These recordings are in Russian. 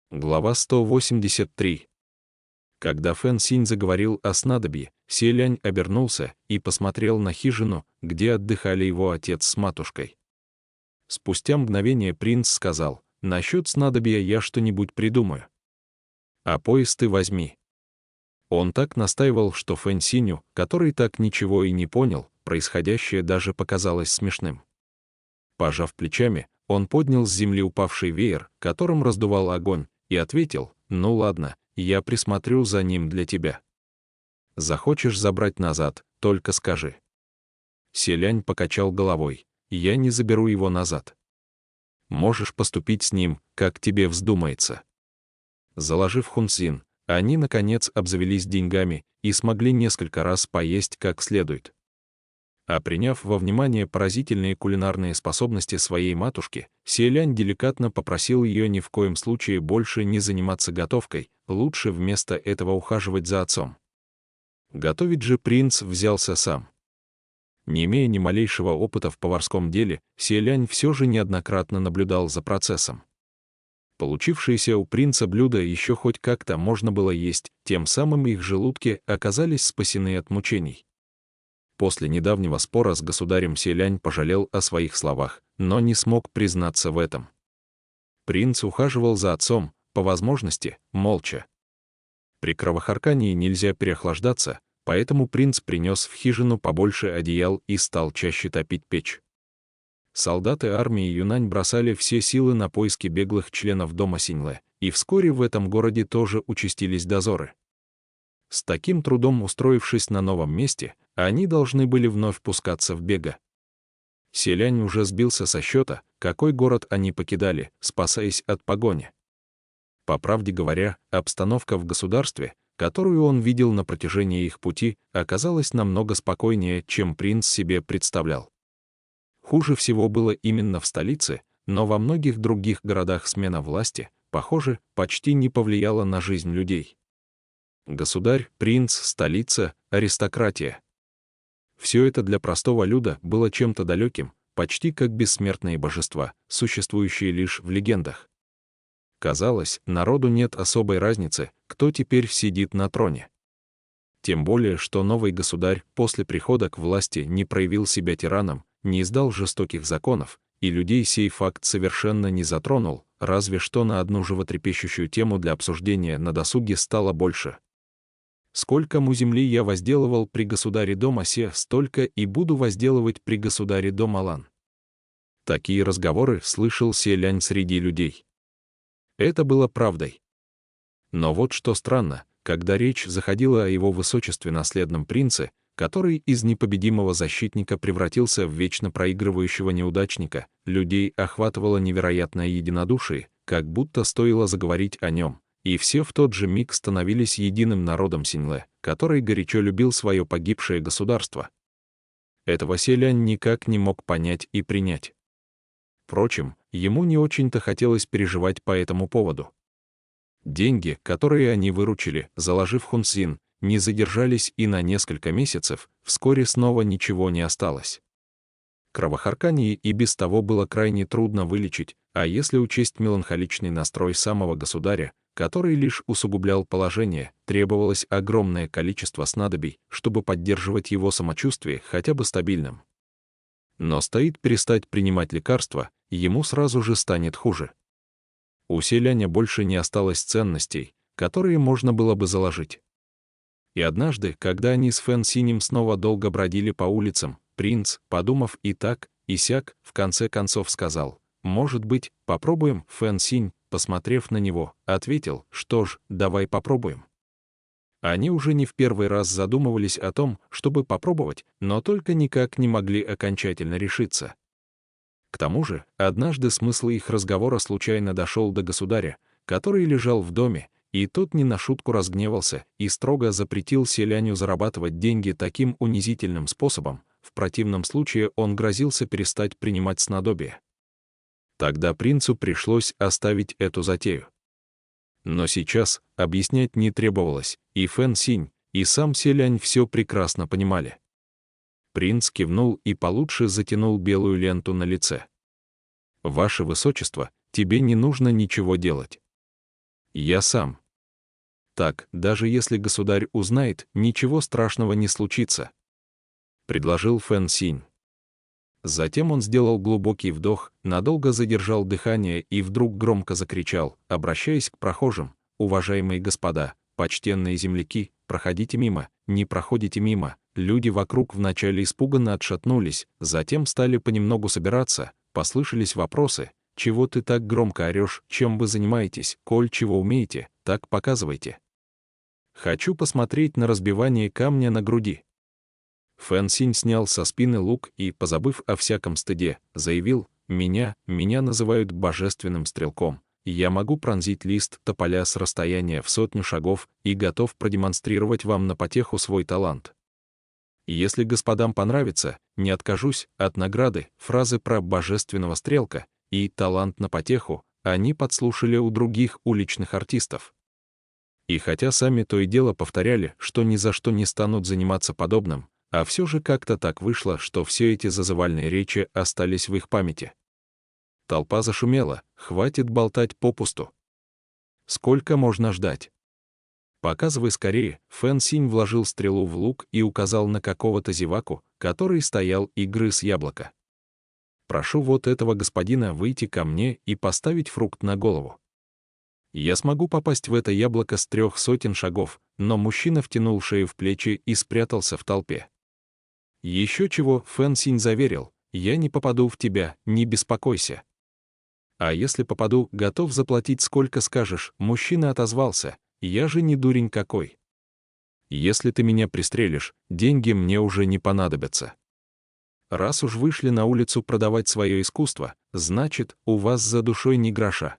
Глава 183. Когда Фэн Синь заговорил о снадобье, Селянь обернулся и посмотрел на хижину, где отдыхали его отец с матушкой. Спустя мгновение принц сказал: «Насчет снадобья я что-нибудь придумаю. А пояс ты возьми». Он так настаивал, что Фэн Синю, который так ничего и не понял, происходящее даже показалось смешным. Пожав плечами, он поднял с земли упавший веер, которым раздувал огонь, и ответил: «Ну ладно, я присмотрю за ним для тебя. Захочешь забрать назад, только скажи». Селянь покачал головой: «Я не заберу его назад. Можешь поступить с ним, как тебе вздумается». Заложив хунцзин, они, наконец, обзавелись деньгами и смогли несколько раз поесть как следует. А приняв во внимание поразительные кулинарные способности своей матушки, Селянь деликатно попросил ее ни в коем случае больше не заниматься готовкой, лучше вместо этого ухаживать за отцом. Готовить же принц взялся сам. Не имея ни малейшего опыта в поварском деле, Селянь все же неоднократно наблюдал за процессом. Получившиеся у принца блюда еще хоть как-то можно было есть, тем самым их желудки оказались спасены от мучений. После недавнего спора с государем Селянь пожалел о своих словах, но не смог признаться в этом. Принц ухаживал за отцом, по возможности, молча. При кровохаркании нельзя переохлаждаться, поэтому принц принес в хижину побольше одеял и стал чаще топить печь. Солдаты армии Юнань бросали все силы на поиски беглых членов дома Синьлэ, и вскоре в этом городе тоже участились дозоры. С таким трудом устроившись на новом месте, они должны были вновь пускаться в бега. Селянь уже сбился со счета, какой город они покидали, спасаясь от погони. По правде говоря, обстановка в государстве, которую он видел на протяжении их пути, оказалась намного спокойнее, чем принц себе представлял. Хуже всего было именно в столице, но во многих других городах смена власти, похоже, почти не повлияла на жизнь людей. Государь, принц, столица, аристократия. Все это для простого люда было чем-то далеким, почти как бессмертные божества, существующие лишь в легендах. Казалось, народу нет особой разницы, кто теперь сидит на троне. Тем более, что новый государь после прихода к власти не проявил себя тираном, не издал жестоких законов, и людей сей факт совершенно не затронул, разве что на одну животрепещущую тему для обсуждения на досуге стало больше. «Сколько му земли я возделывал при государе дома Се, столько и буду возделывать при государе дома Лан». Такие разговоры слышал Селянь среди людей. Это было правдой. Но вот что странно, когда речь заходила о его высочестве наследном принце, который из непобедимого защитника превратился в вечно проигрывающего неудачника, людей охватывало невероятное единодушие, как будто стоило заговорить о нем, и все в тот же миг становились единым народом Синьлэ, который горячо любил свое погибшее государство. Этого Селянь никак не мог понять и принять. Впрочем, ему не очень-то хотелось переживать по этому поводу. Деньги, которые они выручили, заложив хунцзин, не задержались и на несколько месяцев, вскоре снова ничего не осталось. Кровохарканье и без того было крайне трудно вылечить, а если учесть меланхоличный настрой самого государя, который лишь усугублял положение, требовалось огромное количество снадобий, чтобы поддерживать его самочувствие хотя бы стабильным. Но стоит перестать принимать лекарства, ему сразу же станет хуже. У Селяня больше не осталось ценностей, которые можно было бы заложить. И однажды, когда они с Фэн Синем снова долго бродили по улицам, принц, подумав и так, и сяк, в конце концов сказал: «Может быть, попробуем?» Фэн Синь, посмотрев на него, ответил: «Что ж, давай попробуем». Они уже не в первый раз задумывались о том, чтобы попробовать, но только никак не могли окончательно решиться. К тому же, однажды смысл их разговора случайно дошел до государя, который лежал в доме, и тот не на шутку разгневался и строго запретил Селяню зарабатывать деньги таким унизительным способом, в противном случае он грозился перестать принимать снадобье. Тогда принцу пришлось оставить эту затею. Но сейчас объяснять не требовалось, и Фэн Синь, и сам Селянь все прекрасно понимали. Принц кивнул и получше затянул белую ленту на лице. «Ваше высочество, тебе не нужно ничего делать. Я сам. Так, даже если государь узнает, ничего страшного не случится, предложил Фэн Синь. Затем он сделал глубокий вдох, надолго задержал дыхание и вдруг громко закричал, обращаясь к прохожим: «Уважаемые господа, почтенные земляки, проходите мимо, не проходите мимо». Люди вокруг вначале испуганно отшатнулись, затем стали понемногу собираться, послышались вопросы: «Чего ты так громко орешь? Чем вы занимаетесь? Коль чего умеете, так показывайте». «Хочу посмотреть на разбивание камня на груди». Фэн Синь снял со спины лук и, позабыв о всяком стыде, заявил: «Меня называют божественным стрелком. Я могу пронзить лист тополя с расстояния в 100 шагов и готов продемонстрировать вам на потеху свой талант. Если господам понравится, не откажусь от награды». Фразы про божественного стрелка и талант на потеху они подслушали у других уличных артистов. И хотя сами то и дело повторяли, что ни за что не станут заниматься подобным, а все же как-то так вышло, что все эти зазывальные речи остались в их памяти. Толпа зашумела: «Хватит болтать попусту. Сколько можно ждать? Показывай скорее». Фэн Синь вложил стрелу в лук и указал на какого-то зеваку, который стоял и грыз яблоко. «Прошу вот этого господина выйти ко мне и поставить фрукт на голову. Я смогу попасть в это яблоко с 300 шагов», но мужчина втянул шею в плечи и спрятался в толпе. «Еще чего», Фэн Синь заверил, «я не попаду в тебя, не беспокойся». «А если попаду, готов заплатить сколько скажешь», мужчина отозвался, «я же не дурень какой. Если ты меня пристрелишь, деньги мне уже не понадобятся. Раз уж вышли на улицу продавать свое искусство, значит, у вас за душой ни гроша.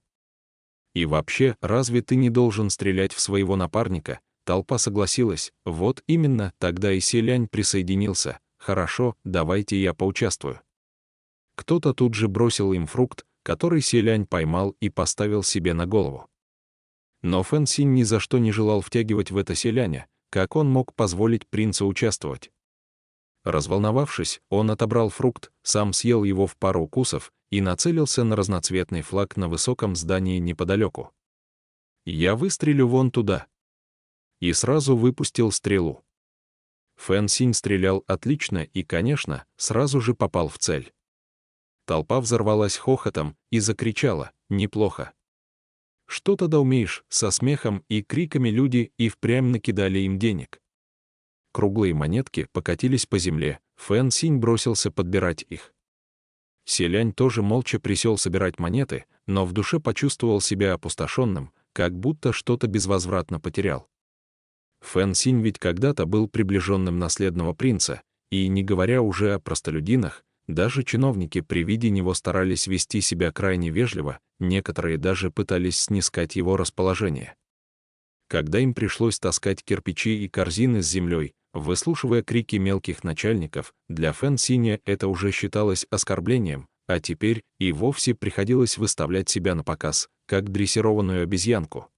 И вообще, разве ты не должен стрелять в своего напарника?» Толпа согласилась. Вот именно, тогда и Селянь присоединился. «Хорошо, давайте я поучаствую». Кто-то тут же бросил им фрукт, который Селянь поймал и поставил себе на голову. Но Фэн Синь ни за что не желал втягивать в это Селяня, как он мог позволить принцу участвовать. Разволновавшись, он отобрал фрукт, сам съел его в пару укусов и нацелился на разноцветный флаг на высоком здании неподалеку. «Я выстрелю вон туда». И сразу выпустил стрелу. Фэн Синь стрелял отлично и, конечно, сразу же попал в цель. Толпа взорвалась хохотом и закричала: «Неплохо! Что тогда умеешь?» Со смехом и криками люди и впрямь накидали им денег. Круглые монетки покатились по земле, Фэн Синь бросился подбирать их. Селянь тоже молча присел собирать монеты, но в душе почувствовал себя опустошенным, как будто что-то безвозвратно потерял. Фэн Синь ведь когда-то был приближенным наследного принца, и, не говоря уже о простолюдинах, даже чиновники при виде него старались вести себя крайне вежливо, некоторые даже пытались снискать его расположение. Когда им пришлось таскать кирпичи и корзины с землей, выслушивая крики мелких начальников, для Фэн Синя это уже считалось оскорблением, а теперь и вовсе приходилось выставлять себя на показ, как дрессированную обезьянку.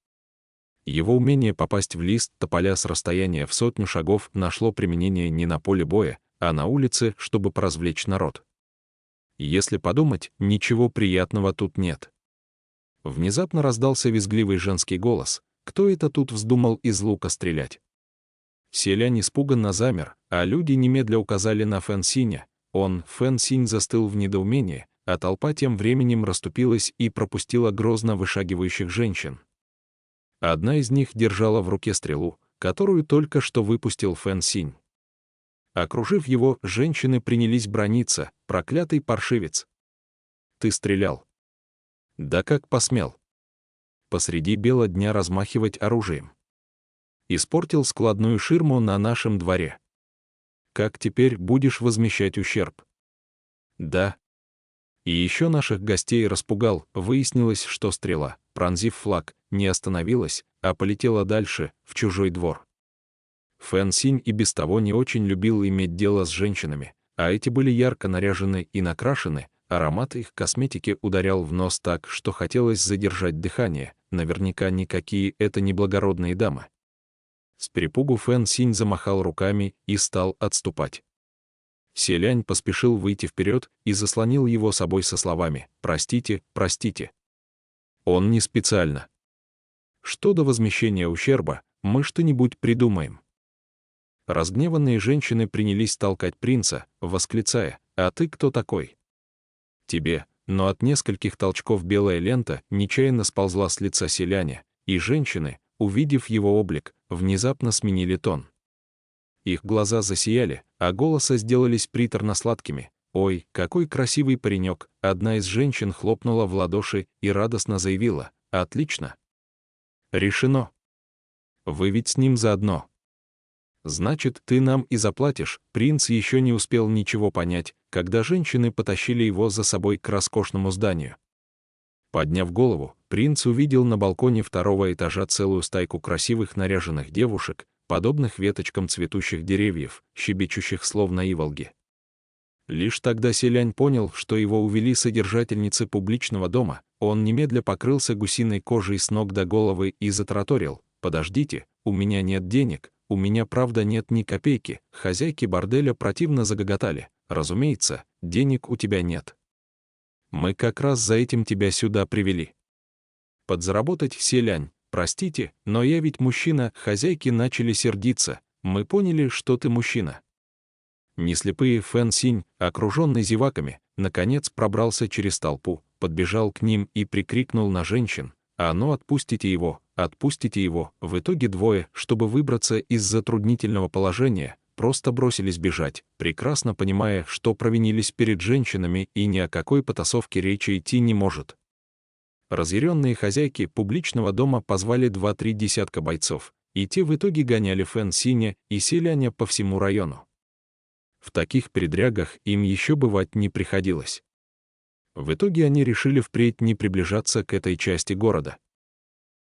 Его умение попасть в лист тополя с расстояния в 100 шагов нашло применение не на поле боя, а на улице, чтобы поразвлечь народ. Если подумать, ничего приятного тут нет. Внезапно раздался визгливый женский голос: «Кто это тут вздумал из лука стрелять?» Селянь испуганно замер, а люди немедля указали на Фэн Синя. Фэн Синь застыл в недоумении, а толпа тем временем расступилась и пропустила грозно вышагивающих женщин. Одна из них держала в руке стрелу, которую только что выпустил Фэн Синь. Окружив его, женщины принялись браниться: «Проклятый паршивец! Ты стрелял! Да как посмел! Посреди бела дня размахивать оружием! Испортил складную ширму на нашем дворе! Как теперь будешь возмещать ущерб?» «Да. И еще наших гостей распугал». Выяснилось, что стрела, пронзив флаг, не остановилась, а полетела дальше, в чужой двор. Фэн Синь и без того не очень любил иметь дело с женщинами, а эти были ярко наряжены и накрашены, аромат их косметики ударял в нос так, что хотелось задержать дыхание, наверняка никакие это не благородные дамы. С перепугу Фэн Синь замахал руками и стал отступать. Селянь поспешил выйти вперед и заслонил его собой со словами: «Простите, простите. Он не специально». что до возмещения ущерба, мы что-нибудь придумаем». Разгневанные женщины принялись толкать принца, восклицая: «А ты кто такой?» «Тебе». Но от нескольких толчков белая лента нечаянно сползла с лица селяня, и женщины, увидев его облик, внезапно сменили тон. Их глаза засияли, а голоса сделались приторно-сладкими. «Ой, какой красивый паренек!» Одна из женщин хлопнула в ладоши и радостно заявила: «Отлично! Решено! Вы ведь с ним заодно. Значит, ты нам и заплатишь». Принц еще не успел ничего понять, когда женщины потащили его за собой к роскошному зданию. Подняв голову, принц увидел на балконе второго этажа целую стайку красивых наряженных девушек, подобных веточкам цветущих деревьев, щебечущих словно иволги. Лишь тогда селянь понял, что его увели содержательницы публичного дома. Он немедля покрылся гусиной кожей с ног до головы и затараторил: «Подождите, у меня нет денег, у меня правда нет ни копейки». Хозяйки борделя противно загоготали: «Разумеется, денег у тебя нет. Мы как раз за этим тебя сюда привели. Подзаработать, селянь. Простите, но я ведь мужчина». Хозяйки начали сердиться: «Мы поняли, что ты мужчина». Неслепые Фэн Синь, окруженный зеваками, наконец пробрался через толпу, подбежал к ним и прикрикнул на женщин: «А ну отпустите его, отпустите его!» В итоге двое, чтобы выбраться из затруднительного положения, просто бросились бежать, прекрасно понимая, что провинились перед женщинами и ни о какой потасовке речи идти не может. Разъяренные хозяйки публичного дома позвали 2-3 десятка бойцов, и те в итоге гоняли Фэн Синя и селяня по всему району. В таких передрягах им еще бывать не приходилось. В итоге они решили впредь не приближаться к этой части города.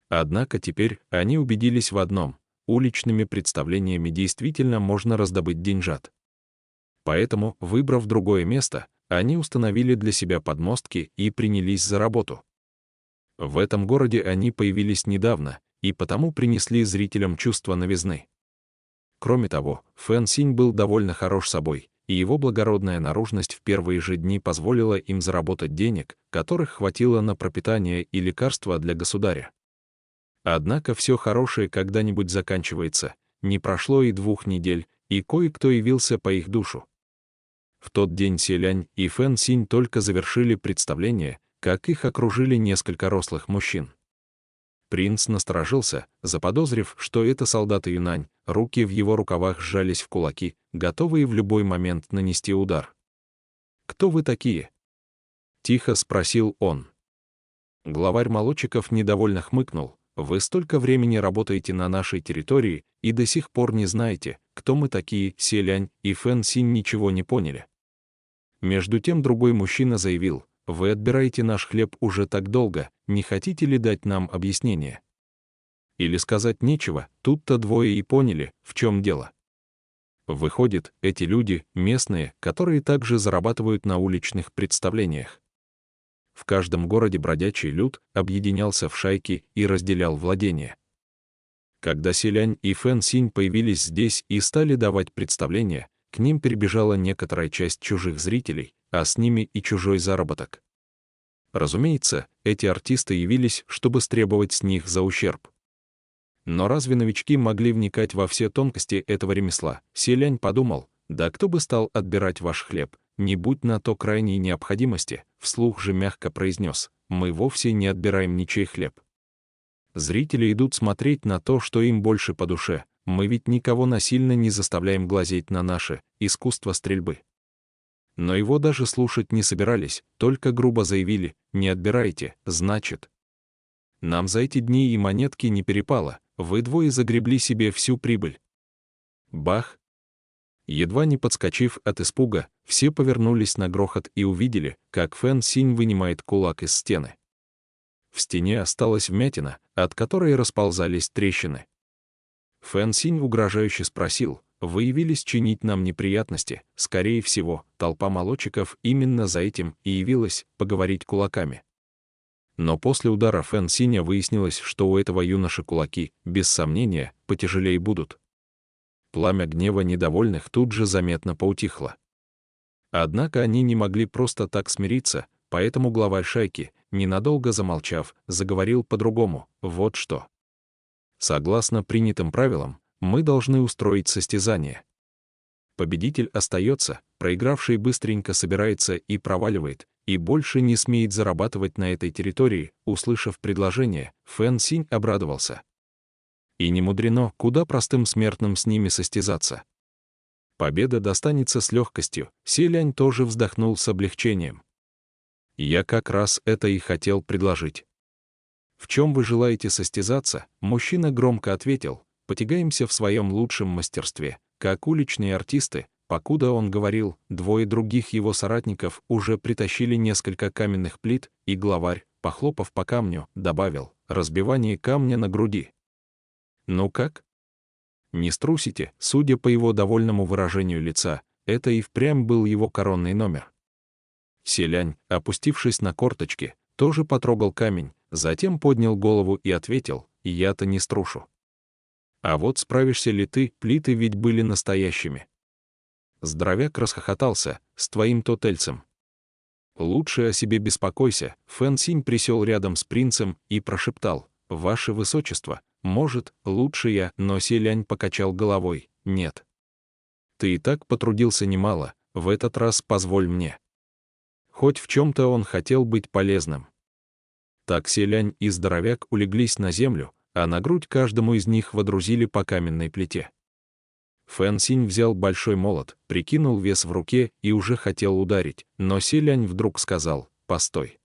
Однако теперь они убедились в одном: уличными представлениями действительно можно раздобыть деньжат. Поэтому, выбрав другое место, они установили для себя подмостки и принялись за работу. В этом городе они появились недавно, и потому принесли зрителям чувство новизны. Кроме того, Фэн Синь был довольно хорош собой, и его благородная наружность в первые же дни позволила им заработать денег, которых хватило на пропитание и лекарства для государя. Однако все хорошее когда-нибудь заканчивается. Не прошло и 2 недель, и кое-кто явился по их душу. В тот день селянь и Фэн Синь только завершили представление, как их окружили несколько рослых мужчин. Принц насторожился, заподозрив, что это солдаты Юнань. Руки в его рукавах сжались в кулаки, готовые в любой момент нанести удар. «Кто вы такие?» — тихо спросил он. Главарь молодчиков недовольно хмыкнул: «Вы столько времени работаете на нашей территории и до сих пор не знаете, кто мы такие». Селянь и Фэн Синь ничего не поняли. Между тем другой мужчина заявил: «Вы отбираете наш хлеб уже так долго, не хотите ли дать нам объяснение?» Или сказать нечего, тут-то двое и поняли, в чем дело. Выходит, эти люди — местные, которые также зарабатывают на уличных представлениях. В каждом городе бродячий люд объединялся в шайки и разделял владения. Когда селянь и Фэн Синь появились здесь и стали давать представления, к ним перебежала некоторая часть чужих зрителей, а с ними и чужой заработок. Разумеется, эти артисты явились, чтобы стребовать с них за ущерб. Но разве новички могли вникать во все тонкости этого ремесла? Селянь подумал: да кто бы стал отбирать ваш хлеб, не будь на то крайней необходимости. Вслух же мягко произнес: мы вовсе не отбираем ничей хлеб. Зрители идут смотреть на то, что им больше по душе. Мы ведь никого насильно не заставляем глазеть на наше искусство стрельбы. Но его даже слушать не собирались, только грубо заявили: не отбирайте, значит. Нам за эти дни и монетки не перепало, вы двое загребли себе всю прибыль. Бах! Едва не подскочив от испуга, все повернулись на грохот и увидели, как Фэн Синь вынимает кулак из стены. В стене осталась вмятина, от которой расползались трещины. Фэн Синь угрожающе спросил: вы явились чинить нам неприятности? Скорее всего, толпа молодчиков именно за этим и явилась поговорить кулаками. Но после удара Фэн Синя выяснилось, что у этого юноши кулаки, без сомнения, потяжелее будут. Пламя гнева недовольных тут же заметно поутихло. Однако они не могли просто так смириться, поэтому главарь шайки, ненадолго замолчав, заговорил по-другому: вот что. Согласно принятым правилам, мы должны устроить состязание. Победитель остается, проигравший быстренько собирается и проваливает, и больше не смеет зарабатывать на этой территории. Услышав предложение, Фэн Синь обрадовался. И не мудрено, куда простым смертным с ними состязаться. Победа достанется с легкостью. Селянь тоже вздохнул с облегчением. Я как раз это и хотел предложить. В чем вы желаете состязаться? Мужчина громко ответил. Потягаемся в своем лучшем мастерстве, как уличные артисты. Покуда он говорил, двое других его соратников уже притащили несколько каменных плит, и главарь, похлопав по камню, добавил: разбивание камня на груди. Ну как? Не струсите, судя по его довольному выражению лица, это и впрямь был его коронный номер. Селянь, опустившись на корточки, тоже потрогал камень, затем поднял голову и ответил: я-то не струшу. А вот справишься ли ты, плиты ведь были настоящими. Здоровяк расхохотался: с твоим тотельцем. Лучше о себе беспокойся. Фэн Синь присел рядом с принцем и прошептал: ваше высочество, может, лучше я, но Селянь покачал головой: нет. Ты и так потрудился немало, в этот раз позволь мне. Хоть в чем-то он хотел быть полезным. Так Селянь и здоровяк улеглись на землю, а на грудь каждому из них водрузили по каменной плите. Фэн Синь взял большой молот, прикинул вес в руке и уже хотел ударить, но Селянь вдруг сказал: постой.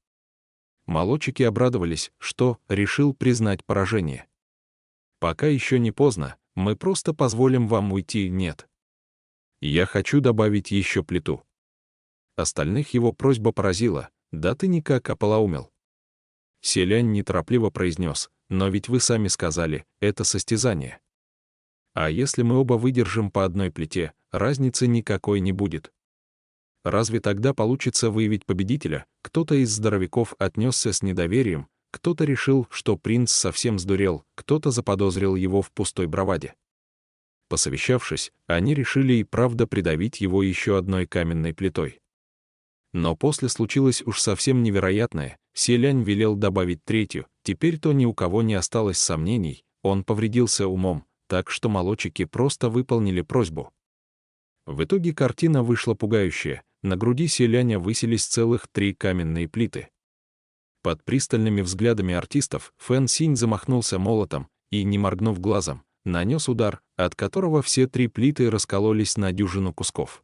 Молодчики обрадовались, что решил признать поражение. Пока еще не поздно, мы просто позволим вам уйти. Нет. Я хочу добавить еще плиту. Остальных его просьба поразила: да ты никак ополоумел. Селянь неторопливо произнес: но ведь вы сами сказали, это состязание. А если мы оба выдержим по одной плите, разницы никакой не будет. Разве тогда получится выявить победителя? Кто-то из здоровяков отнесся с недоверием, кто-то решил, что принц совсем сдурел, кто-то заподозрил его в пустой браваде. Посовещавшись, они решили и правда придавить его еще одной каменной плитой. Но после случилось уж совсем невероятное. Селянь велел добавить третью, теперь-то ни у кого не осталось сомнений, он повредился умом, так что молодчики просто выполнили просьбу. В итоге картина вышла пугающая. На груди Селяня высились целых 3 каменные плиты. Под пристальными взглядами артистов Фэн Синь замахнулся молотом и, не моргнув глазом, нанес удар, от которого все 3 плиты раскололись на дюжину кусков.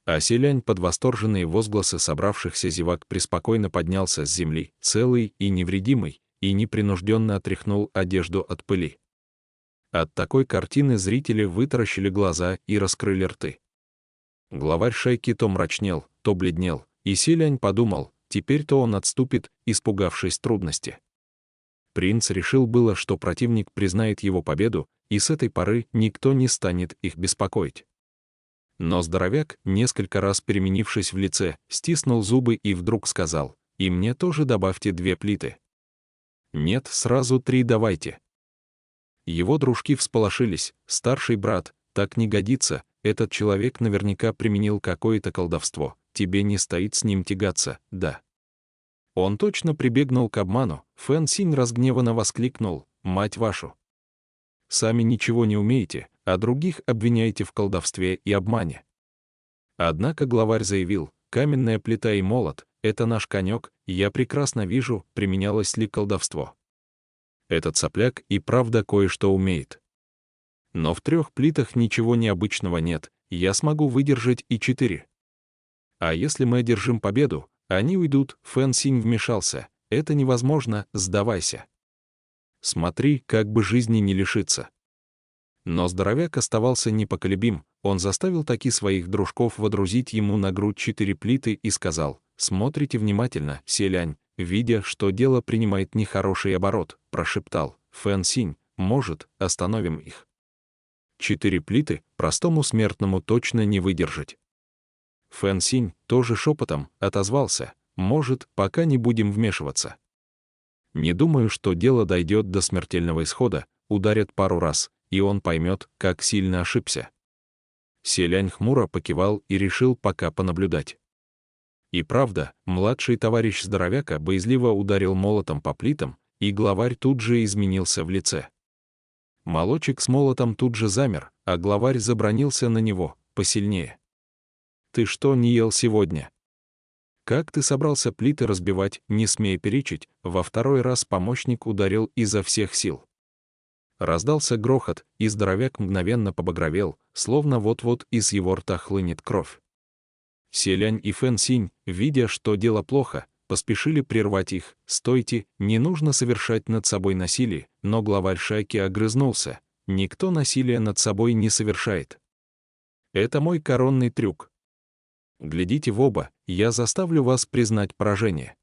А Селянь под восторженные возгласы собравшихся зевак преспокойно поднялся с земли, целый и невредимый, и непринужденно отряхнул одежду от пыли. От такой картины зрители вытаращили глаза и раскрыли рты. Главарь шайки то мрачнел, то бледнел, и Селянь подумал, теперь-то он отступит, испугавшись трудности. Принц решил было, что противник признает его победу, и с этой поры никто не станет их беспокоить. Но здоровяк, несколько раз переменившись в лице, стиснул зубы и вдруг сказал: и мне тоже добавьте 2 плиты. Нет, сразу 3 давайте. Его дружки всполошились: старший брат, так не годится, этот человек наверняка применил какое-то колдовство, тебе не стоит с ним тягаться, да. Он точно прибегнул к обману. Фэн Синь разгневанно воскликнул: мать вашу! Сами ничего не умеете, а других обвиняете в колдовстве и обмане. Однако главарь заявил: каменная плита и молот — это наш конек, я прекрасно вижу, применялось ли колдовство. Этот сопляк и правда кое-что умеет. Но в 3 плитах ничего необычного нет, я смогу выдержать и 4. А если мы одержим победу, они уйдут. Фэн Синь вмешался: это невозможно, сдавайся. Смотри, как бы жизни не лишиться. Но здоровяк оставался непоколебим, он заставил таки своих дружков водрузить ему на грудь 4 плиты и сказал: смотрите внимательно, Селянь. Видя, что дело принимает нехороший оборот, прошептал: Фэн Синь, может, остановим их. 4 плиты простому смертному точно не выдержать. Фэн Синь тоже шепотом отозвался: может, пока не будем вмешиваться. Не думаю, что дело дойдет до смертельного исхода, ударят пару раз, и он поймет, как сильно ошибся. Селянь хмуро покивал и решил пока понаблюдать. И правда, младший товарищ здоровяка боязливо ударил молотом по плитам, и главарь тут же изменился в лице. Молочек с молотом тут же замер, а главарь забранился на него посильнее. «Ты что не ел сегодня? Как ты собрался плиты разбивать, не смея перечить?» Во второй раз помощник ударил изо всех сил. Раздался грохот, и здоровяк мгновенно побагровел, словно вот-вот из его рта хлынет кровь. Селянь и Фэн Синь, видя, что дело плохо, поспешили прервать их. «Стойте, не нужно совершать над собой насилие», но главарь шайки огрызнулся. «Никто насилия над собой не совершает. Это мой коронный трюк. Глядите в оба, я заставлю вас признать поражение».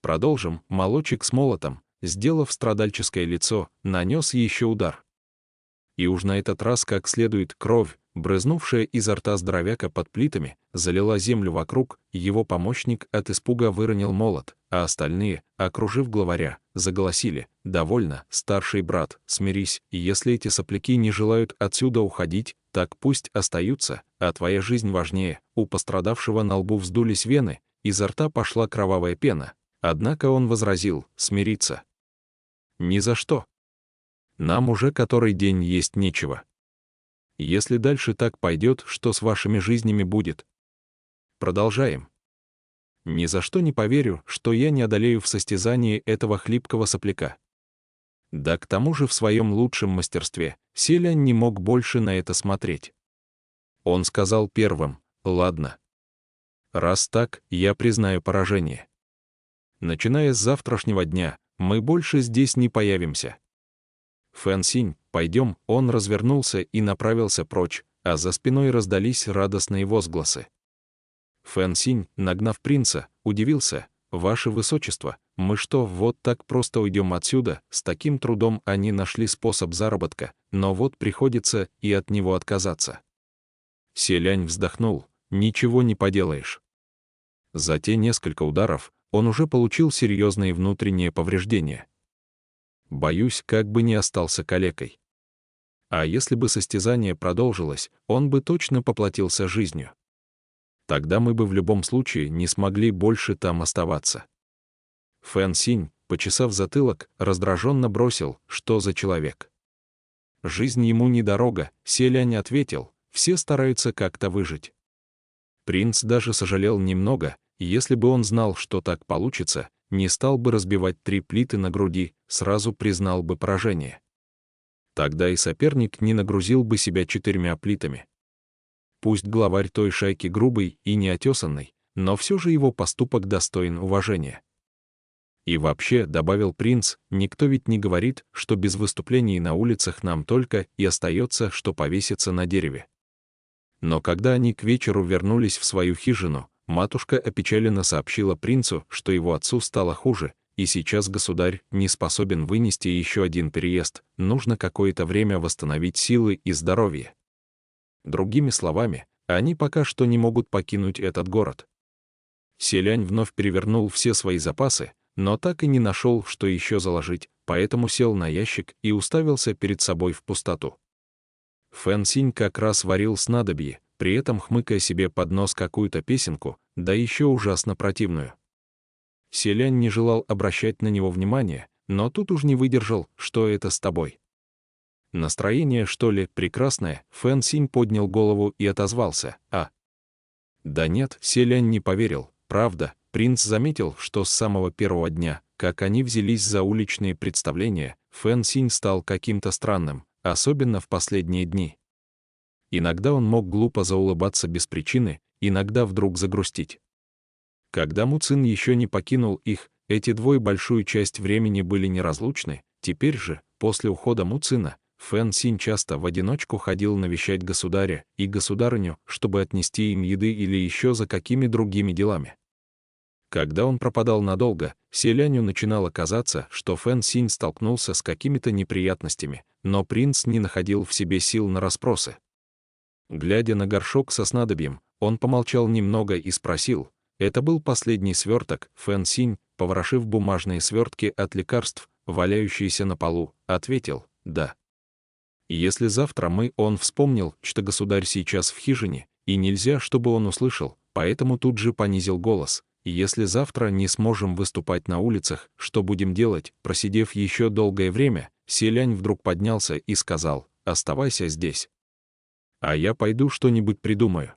Продолжим. Молочек с молотом, сделав страдальческое лицо, нанес еще удар. И уж на этот раз как следует кровь, брызнувшая изо рта здоровяка под плитами, залила землю вокруг, его помощник от испуга выронил молот, а остальные, окружив главаря, заголосили: «Довольно, старший брат, смирись, и если эти сопляки не желают отсюда уходить, так пусть остаются, а твоя жизнь важнее». У пострадавшего на лбу вздулись вены, изо рта пошла кровавая пена, однако он возразил: «Смириться? Ни за что. Нам уже который день есть нечего. Если дальше так пойдет, что с вашими жизнями будет?» Продолжаем. «Ни за что не поверю, что я не одолею в состязании этого хлипкого сопляка». Да к тому же в своем лучшем мастерстве Селянь не мог больше на это смотреть. Он сказал первым: «Ладно. Раз так, я признаю поражение. Начиная с завтрашнего дня, мы больше здесь не появимся. Фэн Синь, пойдем». Он развернулся и направился прочь, а за спиной раздались радостные возгласы. Фэн Синь, нагнав принца, удивился: «Ваше высочество, мы что, вот так просто уйдем отсюда?» С таким трудом они нашли способ заработка, но вот приходится и от него отказаться. Селянь вздохнул: «Ничего не поделаешь». За те несколько ударов он уже получил серьезные внутренние повреждения. Боюсь, как бы не остался калекой. А если бы состязание продолжилось, он бы точно поплатился жизнью. Тогда мы бы в любом случае не смогли больше там оставаться. Фэн Синь, почесав затылок, раздраженно бросил: «Что за человек? Жизнь ему недорога». Селянь ответил: «Все стараются как-то выжить». Принц даже сожалел немного, если бы он знал, что так получится, не стал бы разбивать 3 плиты на груди, сразу признал бы поражение. Тогда и соперник не нагрузил бы себя 4 плитами. Пусть главарь той шайки грубый и неотесанный, но все же его поступок достоин уважения. И вообще, добавил принц, никто ведь не говорит, что без выступлений на улицах нам только и остается, что повеситься на дереве. Но когда они к вечеру вернулись в свою хижину, матушка опечаленно сообщила принцу, что его отцу стало хуже, и сейчас государь не способен вынести еще один переезд, нужно какое-то время восстановить силы и здоровье. Другими словами, они пока что не могут покинуть этот город. Селянь вновь перевернул все свои запасы, но так и не нашел, что еще заложить, поэтому сел на ящик и уставился перед собой в пустоту. Фэн Синь как раз варил снадобье, при этом хмыкая себе под нос какую-то песенку, да еще ужасно противную. Селянь не желал обращать на него внимания, но тут уж не выдержал: «Что это с тобой? Настроение, что ли, прекрасное?» Фэн Синь поднял голову и отозвался: «А?» «Да нет», Селянь не поверил. Правда, принц заметил, что с самого первого дня, как они взялись за уличные представления, Фэн Синь стал каким-то странным, особенно в последние дни. Иногда он мог глупо заулыбаться без причины, иногда вдруг загрустить. Когда Му Цин еще не покинул их, эти двое большую часть времени были неразлучны. Теперь же, после ухода Му Цина, Фэн Синь часто в одиночку ходил навещать государя и государыню, чтобы отнести им еды или еще за какими другими делами. Когда он пропадал надолго, Селяню начинало казаться, что Фэн Синь столкнулся с какими-то неприятностями, но принц не находил в себе сил на расспросы. Глядя на горшок со снадобьем, он помолчал немного и спросил: «Это был последний сверток?» Фэн Синь, поворошив бумажные свертки от лекарств, валяющиеся на полу, ответил: «Да». «Если завтра он вспомнил, что государь сейчас в хижине, и нельзя, чтобы он услышал, поэтому тут же понизил голос: «Если завтра не сможем выступать на улицах, что будем делать?» Просидев еще долгое время, Селянь вдруг поднялся и сказал: «Оставайся здесь. А я пойду что-нибудь придумаю».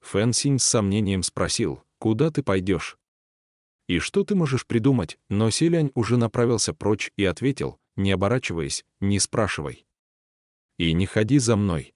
Фэн Синь с сомнением спросил: «Куда ты пойдешь? И что ты можешь придумать?» Но Селянь уже направился прочь и ответил, не оборачиваясь: «Не спрашивай. И не ходи за мной».